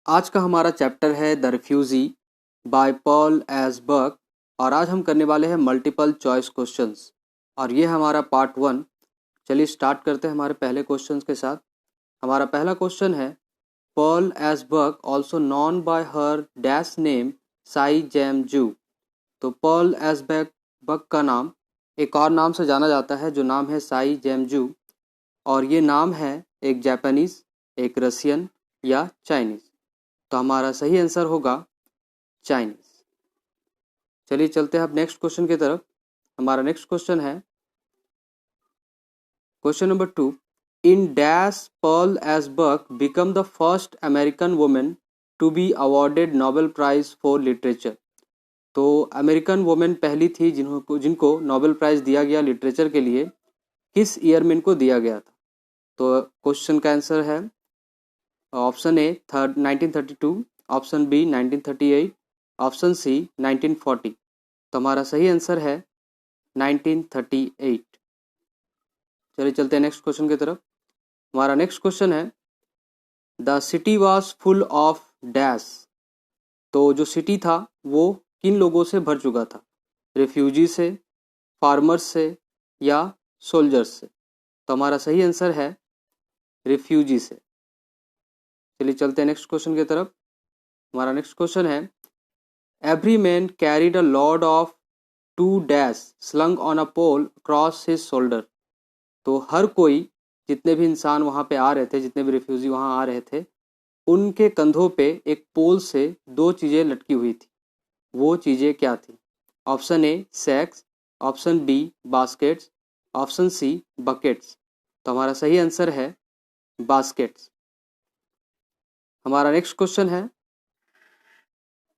आज का हमारा चैप्टर है the refugee by Pearl S Buck और आज हम करने वाले हैं मल्टीपल चॉइस क्वेश्चंस और ये हमारा पार्ट 1। चलिए स्टार्ट करते हैं हमारे पहले क्वेश्चंस के साथ। हमारा पहला क्वेश्चन है Pearl S Buck also known by her dash name Sai Zhenzhu. तो पॉल एस बर्क का नाम एक और नाम से जाना जाता है जो नाम है साई जैम जू और ये नाम है एक जापानीज, एक रशियन या चाइनीज। तो हमारा सही आंसर होगा चाइनीज। चलिए चलते हैं अब नेक्स्ट क्वेश्चन की तरफ। हमारा नेक्स्ट क्वेश्चन है question number 2। In dash Pearl S Buck become the first American women to be awarded Nobel prize for literature. तो अमेरिकन वुमेन पहली थी जिनको नोबेल प्राइज दिया गया लिटरेचर के लिए। किस ईयर में इनको दिया गया था? तो क्वेश्चन का आंसर है option A 1932, option B 1938, option C 1940। तो हमारा सही आंसर है 1938। चलिए चलते हैं नेक्स्ट क्वेश्चन की तरफ। हमारा नेक्स्ट क्वेश्चन है the city was full of dash. तो जो सिटी था वो किन लोगों से भर चुका था? रिफ्यूजी से, फार्मर्स से या सोल्जर्स से? तो हमारा सही आंसर है रिफ्यूजी से। चलिए चलते हैं नेक्स्ट क्वेश्चन की तरफ। हमारा नेक्स्ट क्वेश्चन है every man carried a load of two dash slung on a pole cross his shoulder. तो हर कोई, जितने भी इंसान वहाँ पे आ रहे थे, जितने भी रिफ्यूजी वहाँ आ रहे थे, उनके कंधों पे एक पोल से दो चीज़ें लटकी हुई थी। वो चीज़ें क्या थी? Option A sacks, option B baskets, option C buckets. तो हमारा सही आंसर है बास्केट्स। हमारा नेक्स्ट क्वेश्चन है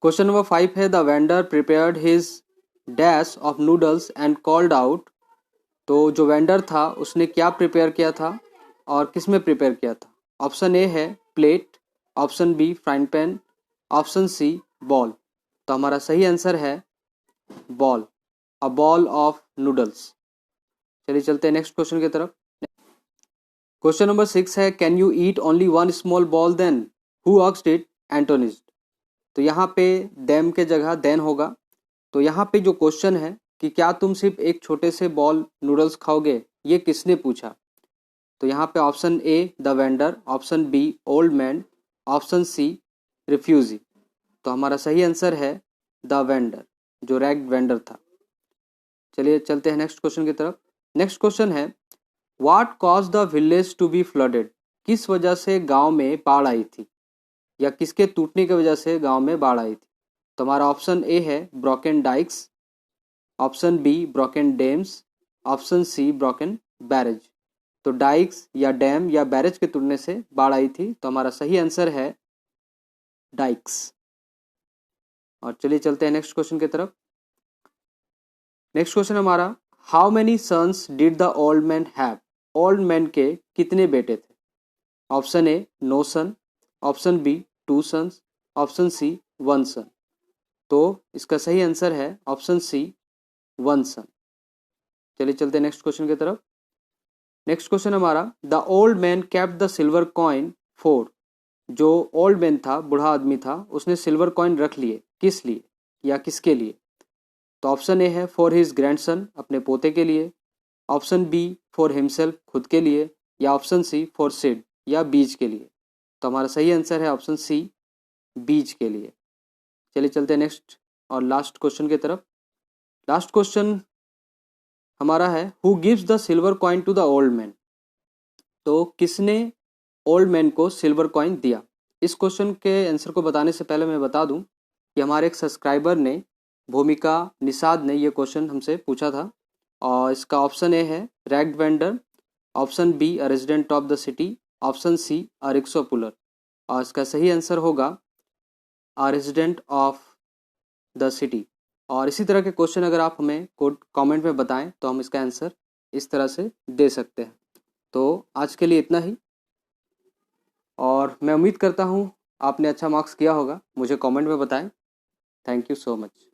क्वेश्चन नंबर 5 है the vendor prepared his dish of noodles and called out. तो जो वेंडर था उसने क्या प्रिपेयर किया था और किस में प्रिपेयर किया था? ऑप्शन ए है plate, option B frying pan, option C bowl. तो हमारा सही आंसर है bowl, a bowl of noodles. चलिए चलते हैं नेक्स्ट क्वेश्चन की तरफ। क्वेश्चन नंबर 6 है can you eat only one small ball then who asked it antagonist. तो यहाँ पे देम के जगह देन होगा। तो यहाँ पे जो क्वेश्चन है कि क्या तुम सिर्फ एक छोटे से बॉल नूडल्स खाओगे, ये किसने पूछा? तो यहाँ पे option A the vendor, option B old man, option C refugee. तो हमारा सही आंसर है द वेंडर, जो रैग्ड वेंडर था। चलिए चलते हैं नेक्स्ट क्वेश्चन की तरफ। नेक्स्ट क्वेश्चन है what cause the village to be flooded. किस वजह से गांव में बाढ़ आई थी या किसके टूटने की वजह से गांव में बाढ़ आई थी? तो हमारा ऑप्शन ए है broken dikes, option B broken dams, option C broken barrage. तो डाइक्स या डैम या बैरेज के टूटने से बाढ़ आई थी। तो हमारा सही आंसर है डाइक्स। और चलिए चलते हैं नेक्स्ट क्वेश्चन की तरफ। नेक्स्ट क्वेश्चन हमारा how many sons did the old man have. Old man के कितने बेटे थे? Option A no son, option B two sons, option C one son. तो इसका सही आंसर है ऑप्शन सी वन सन। चलिए चलते हैं नेक्स्ट क्वेश्चन की तरफ। नेक्स्ट क्वेश्चन हमारा the old man kept the silver coin for. जो ओल्ड मैन था, बूढ़ा आदमी था, उसने सिल्वर कॉइन रख लिए, किस लिए या किसके लिए? तो ऑप्शन ए है फॉर हिज ग्रैंडसन, अपने पोते के लिए, ऑप्शन बी फॉर हिमसेल्फ, खुद के लिए, या ऑप्शन सी फॉर सीड या बीज के लिए। तो हमारा सही आंसर है ऑप्शन सी बीज के लिए। चलिए चलते हैं नेक्स्ट और लास्ट क्वेश्चन की तरफ। लास्ट क्वेश्चन हमारा है who gives the silver coin to the old man. तो किसने ओल्ड मैन को सिल्वर कॉइन दिया? इस क्वेश्चन के आंसर को बताने से पहले मैं बता दूं कि हमारे एक सब्सक्राइबर ने, भूमिका निषाद ने, ये क्वेश्चन हमसे पूछा था और इसका ऑप्शन ए है ragged vendor, option B a resident of the city, option C a rickshaw puller. और इसका सही आंसर होगा a resident of the city. और इसी तरह के क्वेश्चन अगर आप हमें कमेंट में बताएं तो हम इसका आंसर इस तरह से दे सकते हैं। तो आज के लिए इतना ही और मैं उम्मीद करता हूँ आपने अच्छा मार्क्स किया होगा। मुझे कमेंट में बताएं। Thank you so much.